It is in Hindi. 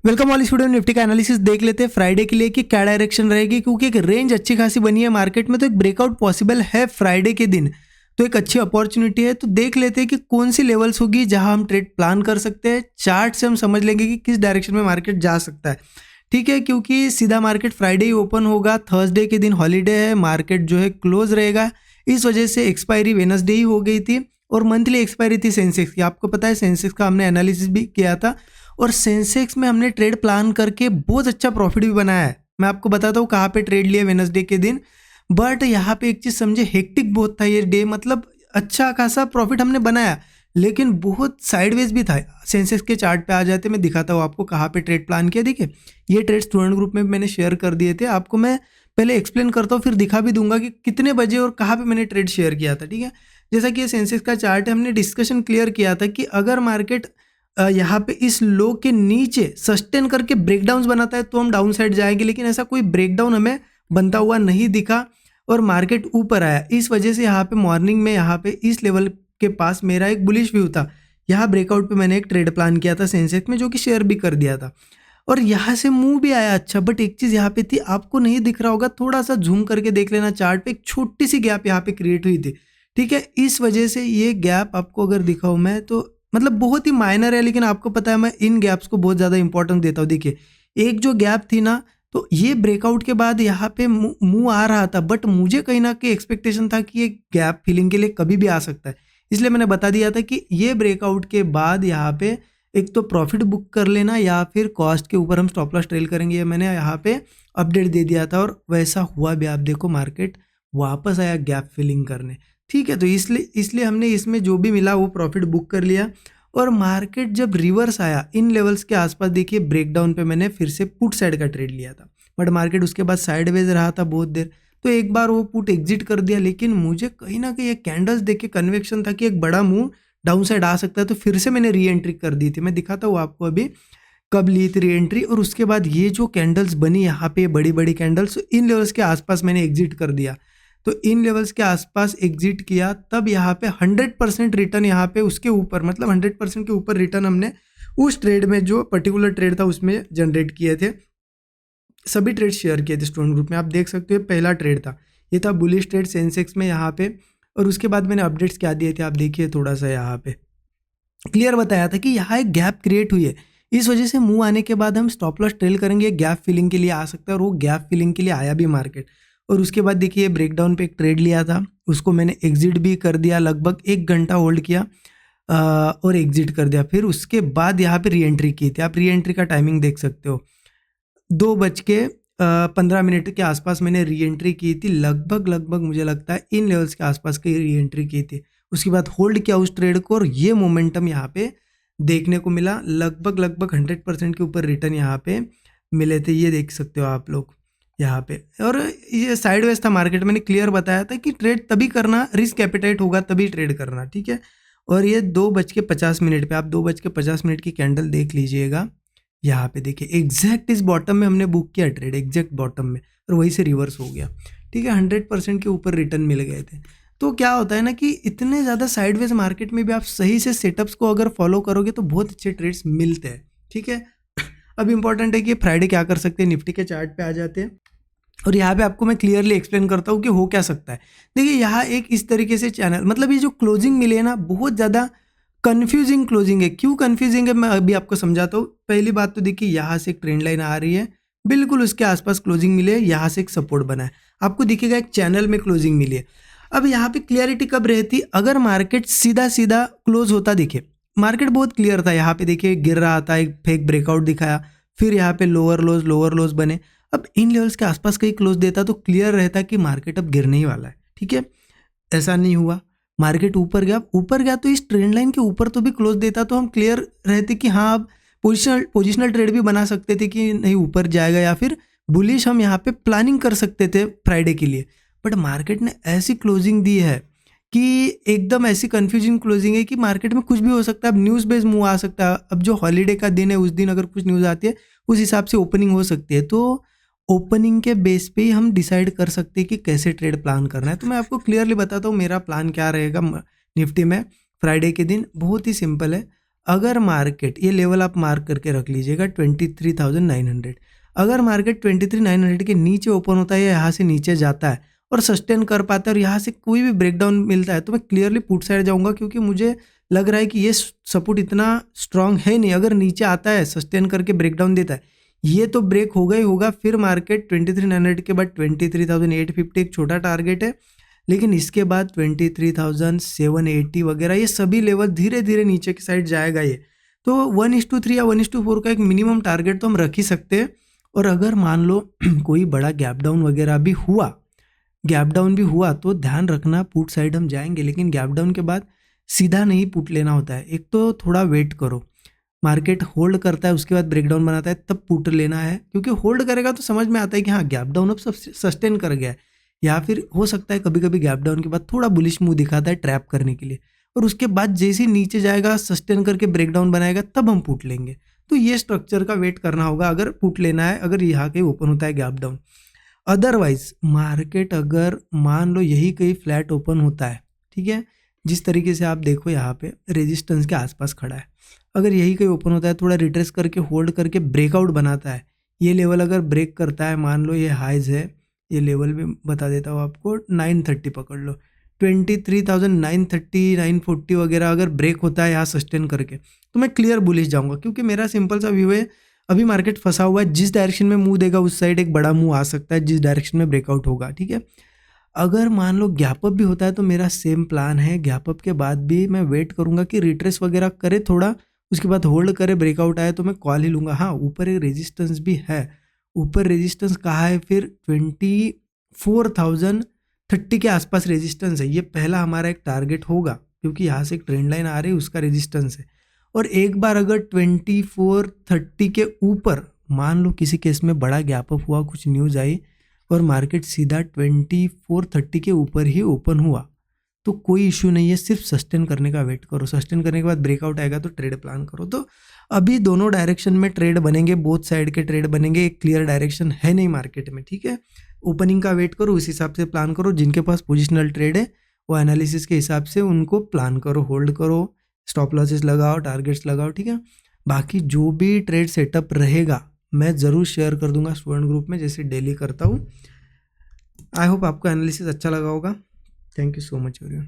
Welcome all student. निफ्टी का एनालिसिस देख लेते हैं फ्राइडे के लिए कि क्या डायरेक्शन रहेगी, क्योंकि एक रेंज अच्छी खासी बनी है मार्केट में, तो एक ब्रेकआउट पॉसिबल है फ्राइडे के दिन। तो एक अच्छी अपॉर्चुनिटी है। तो देख लेते हैं कि कौन सी लेवल्स होगी जहां हम ट्रेड प्लान कर सकते हैं। चार्ट से हम समझ लेंगे कि किस डायरेक्शन में मार्केट जा सकता है। ठीक है, क्योंकि सीधा मार्केट फ्राइडे ही ओपन होगा, थर्सडे के दिन हॉलीडे है, मार्केट जो है क्लोज रहेगा। इस वजह से एक्सपायरी वेडनेसडे ही हो गई थी और मंथली एक्सपायरी थी सेंसेक्स की। आपको पता है सेंसेक्स का हमने एनालिसिस भी किया था और सेंसेक्स में हमने ट्रेड प्लान करके बहुत अच्छा प्रॉफिट भी बनाया है। मैं आपको बताता हूँ कहाँ पे ट्रेड लिया वेडनेसडे के दिन। बट यहाँ पे एक चीज़ समझे, हेक्टिक बहुत था ये डे, मतलब अच्छा खासा प्रॉफिट हमने बनाया लेकिन बहुत साइडवेज भी था। सेंसेक्स के चार्ट पे आ जाते, मैं दिखाता हूँ आपको कहाँ पे ट्रेड प्लान किया। देखिए ये ट्रेड स्टूडेंट ग्रुप में मैंने शेयर कर दिए थे आपको। मैं पहले एक्सप्लेन करता हूँ फिर दिखा भी दूंगा कि कितने बजे और कहाँ पे मैंने ट्रेड शेयर किया था। ठीक है, जैसा कि ये सेंसेक्स का चार्ट है, हमने डिस्कशन क्लियर किया था कि अगर मार्केट यहाँ पे इस लो के नीचे सस्टेन करके ब्रेकडाउन बनाता है तो हम डाउन साइड जाएंगे, लेकिन ऐसा कोई ब्रेकडाउन हमें बनता हुआ नहीं दिखा और मार्केट ऊपर आया। इस वजह से यहाँ पे मॉर्निंग में यहाँ पे इस लेवल के पास मेरा एक बुलिश व्यू था। यहाँ ब्रेकआउट पे मैंने एक ट्रेड प्लान किया था सेंसेक्स में, जो कि शेयर भी कर दिया था और यहाँ से मूव भी आया अच्छा। बट एक चीज़ यहाँ पे थी, आपको नहीं दिख रहा होगा, थोड़ा सा झूम करके देख लेना चार्ट पे, एक छोटी सी गैप यहाँ पे क्रिएट हुई थी। ठीक है, इस वजह से ये गैप आपको अगर दिखाऊं मैं तो मतलब बहुत ही माइनर है, लेकिन आपको पता है मैं इन गैप्स को बहुत ज़्यादा इंपॉर्टेंस देता हूँ। देखिए एक जो गैप थी ना, तो ये ब्रेकआउट के बाद यहाँ पे मुंह आ रहा था, बट मुझे कहीं ना कहीं एक्सपेक्टेशन था कि ये गैप फिलिंग के लिए कभी भी आ सकता है, इसलिए मैंने बता दिया था कि ये ब्रेकआउट के बाद यहाँ पे एक तो प्रॉफिट बुक कर लेना या फिर कॉस्ट के ऊपर हम स्टॉप लॉस ट्रेल करेंगे। ये मैंने यहाँ पे अपडेट दे दिया था और वैसा हुआ भी। आप देखो मार्केट वापस आया गैप फिलिंग करने। ठीक है, तो इसलिए हमने इसमें जो भी मिला वो प्रॉफिट बुक कर लिया और मार्केट जब रिवर्स आया इन लेवल्स के आसपास, देखिए ब्रेकडाउन पे मैंने फिर से पुट साइड का ट्रेड लिया था, बट मार्केट उसके बाद साइडवेज रहा था बहुत देर, तो एक बार वो पुट एग्जिट कर दिया। लेकिन मुझे कहीं ना कहीं एक कैंडल्स देख के कन्विक्शन था कि एक बड़ा मूव डाउन साइड आ सकता है, तो फिर से मैंने री एंट्री कर दी थी। मैं दिखाता हूँ आपको अभी कब ली थी री एंट्री। और उसके बाद ये जो कैंडल्स बनी यहाँ पे बड़ी बड़ी कैंडल्स, इन लेवल्स के आसपास मैंने एग्जिट कर दिया। तो इन लेवल्स के आसपास एग्जिट किया, तब यहाँ पे 100% रिटर्न, यहाँ पे उसके ऊपर मतलब 100% के ऊपर रिटर्न हमने उस ट्रेड में, जो पर्टिकुलर ट्रेड था उसमें जनरेट किए थे। सभी ट्रेड शेयर किए थे स्टूडेंट ग्रुप में, आप देख सकते हो पहला ट्रेड था ये, था बुलिश ट्रेड सेंसेक्स में यहाँ पे। और उसके बाद मैंने अपडेट्स क्या दिए थे आप देखिए, थोड़ा सा यहाँ पे क्लियर बताया था कि यहाँ एक गैप क्रिएट हुई है, इस वजह से मूव आने के बाद हम स्टॉप लॉस ट्रेल करेंगे, गैप फिलिंग के लिए आ सकता है। और वो गैप फिलिंग के लिए आया भी मार्केट। और उसके बाद देखिए ब्रेकडाउन पे एक ट्रेड लिया था, उसको मैंने एग्जिट भी कर दिया, लगभग 1 घंटा होल्ड किया और एग्जिट कर दिया। फिर उसके बाद यहाँ पे री एंट्री की थी, आप री एंट्री का टाइमिंग देख सकते हो, 2:15 के आसपास मैंने री एंट्री की थी, लगभग मुझे लगता है इन लेवल्स के आसपास की री एंट्री की थी। उसके बाद होल्ड किया उस ट्रेड को और ये मोमेंटम यहाँ पे देखने को मिला, लगभग 100% के ऊपर रिटर्न यहाँ पे मिले थे, ये देख सकते हो आप लोग यहाँ पे। और ये साइडवेज था मार्केट, मैंने क्लियर बताया था कि ट्रेड तभी करना, रिस्क एपेटाइट होगा तभी ट्रेड करना। ठीक है, और ये 2:50 पे, आप 2:50 की कैंडल देख लीजिएगा, यहाँ पे देखिए एग्जैक्ट इस बॉटम में हमने बुक किया ट्रेड, एग्जैक्ट बॉटम में, और वहीं से रिवर्स हो गया। ठीक है, 100% के ऊपर रिटर्न मिल गए थे। तो क्या होता है ना कि इतने ज़्यादा साइडवेज मार्केट में भी आप सही से सेटअप्स को अगर फॉलो करोगे तो बहुत अच्छे ट्रेड्स मिलते हैं। ठीक है, अब इंपॉर्टेंट है कि फ्राइडे क्या कर सकते हैं। निफ्टी के चार्ट पे आ जाते हैं और यहाँ पे आपको मैं क्लियरली एक्सप्लेन करता हूँ कि हो क्या सकता है। देखिए यहाँ एक इस तरीके से चैनल, मतलब ये जो क्लोजिंग मिली है ना, बहुत ज़्यादा कन्फ्यूजिंग क्लोजिंग है। क्यों कन्फ्यूजिंग है मैं अभी आपको समझाता हूँ। पहली बात तो देखिए यहाँ से एक ट्रेंड लाइन आ रही है, बिल्कुल उसके आसपास क्लोजिंग मिली है, यहाँ से एक सपोर्ट बना है, आपको दिखेगा एक चैनल में क्लोजिंग मिली है। अब यहाँ पे क्लियरिटी कब रहती, अगर मार्केट सीधा सीधा क्लोज होता। देखिए मार्केट बहुत क्लियर था, यहाँ पे देखिए गिर रहा था, एक फेक ब्रेकआउट दिखाया, फिर यहाँ पे लोअर लोज बने। अब इन लेवल्स के आसपास कहीं क्लोज देता तो क्लियर रहता कि मार्केट अब गिरने ही वाला है। ठीक है, ऐसा नहीं हुआ, मार्केट ऊपर गया तो इस ट्रेंड लाइन के ऊपर तो भी क्लोज देता तो हम क्लियर रहते कि हाँ अब पोजिशनल ट्रेड भी बना सकते थे कि नहीं ऊपर जाएगा, या फिर बुलिश हम यहाँ पे प्लानिंग कर सकते थे फ्राइडे के लिए। बट मार्केट ने ऐसी क्लोजिंग दी है कि एकदम ऐसी कंफ्यूजिंग क्लोजिंग है कि मार्केट में कुछ भी हो सकता है। अब न्यूज़ बेस्ड मूव आ सकता है, अब जो हॉलीडे का दिन है उस दिन अगर कुछ न्यूज़ आती है उस हिसाब से ओपनिंग हो सकती है। तो ओपनिंग के बेस पे ही हम डिसाइड कर सकते हैं कि कैसे ट्रेड प्लान करना है। तो मैं आपको क्लियरली बताता हूँ मेरा प्लान क्या रहेगा निफ्टी में फ्राइडे के दिन। बहुत ही सिंपल है, अगर मार्केट, ये लेवल आप मार्क करके रख लीजिएगा 23,900, अगर मार्केट 23,900 के नीचे ओपन होता है या यहाँ से नीचे जाता है और सस्टेन कर पाता है और यहाँ से कोई भी ब्रेकडाउन मिलता है तो मैं क्लियरली पुट साइड जाऊंगा, क्योंकि मुझे लग रहा है कि ये सपोर्ट इतना स्ट्रांग है नहीं। अगर नीचे आता है सस्टेन करके ब्रेकडाउन देता है, ये तो ब्रेक होगा ही होगा, फिर मार्केट 23,900 के बाद 23,850 एक छोटा टारगेट है, लेकिन इसके बाद 23,780 वगैरह ये सभी लेवल धीरे धीरे नीचे की साइड जाएगा ये। तो 1:3 या 1:4 का एक मिनिमम टारगेट तो हम रख ही सकते हैं। और अगर मान लो कोई बड़ा गैप डाउन वगैरह भी हुआ, गैप डाउन भी हुआ तो ध्यान रखना पुट साइड हम जाएंगे, लेकिन गैप डाउन के बाद सीधा नहीं पुट लेना होता है। एक तो थोड़ा वेट करो, मार्केट होल्ड करता है उसके बाद ब्रेकडाउन बनाता है तब पुट लेना है, क्योंकि होल्ड करेगा तो समझ में आता है कि हाँ गैप डाउन अब सब सस्टेन कर गया है, या फिर हो सकता है कभी कभी गैप डाउन के बाद थोड़ा बुलिश मुंह दिखाता है ट्रैप करने के लिए, और उसके बाद जैसे ही नीचे जाएगा सस्टेन करके ब्रेकडाउन बनाएगा तब हम पुट लेंगे। तो ये स्ट्रक्चर का वेट करना होगा अगर पुट लेना है, अगर यहाँ कहीं ओपन होता है गैप डाउन। अदरवाइज मार्केट अगर मान लो यही कहीं फ्लैट ओपन होता है, ठीक है, जिस तरीके से आप देखो यहाँ पे रेजिस्टेंस के आसपास खड़ा है, अगर यही कहीं ओपन होता है थोड़ा रिट्रेस करके होल्ड करके ब्रेकआउट बनाता है, ये लेवल अगर ब्रेक करता है, मान लो ये हाइज है, ये लेवल भी बता देता हूँ आपको, 930 पकड़ लो, 23,930 940 वगैरह अगर ब्रेक होता है यहाँ सस्टेन करके तो मैं क्लियर बुलिश जाऊँगा, क्योंकि मेरा सिंपल सा व्यू है अभी मार्केट फंसा हुआ है, जिस डायरेक्शन में मूव देगा उस साइड एक बड़ा मूव आ सकता है, जिस डायरेक्शन में ब्रेकआउट होगा, ठीक है। अगर मान लो गैप अप भी होता है तो मेरा सेम प्लान है, गैप अप के बाद भी मैं वेट करूंगा कि रिट्रेस वगैरह करे थोड़ा, उसके बाद होल्ड करे, ब्रेकआउट आए तो मैं कॉल ही लूंगा। हाँ ऊपर एक रेजिस्टेंस भी है, ऊपर रेजिस्टेंस कहाँ है फिर 24,030 के आसपास रेजिस्टेंस है, ये पहला हमारा एक टारगेट होगा, क्योंकि यहाँ से एक ट्रेंड लाइन आ रही है उसका रेजिस्टेंस है। और एक बार अगर 2430 के ऊपर मान लो किसी केस में बड़ा गैप अप हुआ, कुछ न्यूज आई और मार्केट सीधा 2430 के ऊपर ही ओपन हुआ तो कोई इशू नहीं है, सिर्फ सस्टेन करने का वेट करो, सस्टेन करने के बाद ब्रेकआउट आएगा तो ट्रेड प्लान करो। तो अभी दोनों डायरेक्शन में ट्रेड बनेंगे, बोथ साइड के ट्रेड बनेंगे, एक क्लियर डायरेक्शन है नहीं मार्केट में, ठीक है। ओपनिंग का वेट करो, उस हिसाब से प्लान करो, जिनके पास पोजिशनल ट्रेड है वो एनालिसिस के हिसाब से उनको प्लान करो, होल्ड करो, स्टॉप लॉसेस लगाओ, टारगेट्स लगाओ, ठीक है। बाकी जो भी ट्रेड सेटअप रहेगा मैं ज़रूर शेयर कर दूंगा स्टूडेंट ग्रुप में, जैसे डेली करता हूँ। आई होप आपको एनालिसिस अच्छा लगा होगा। Thank you so much everyone.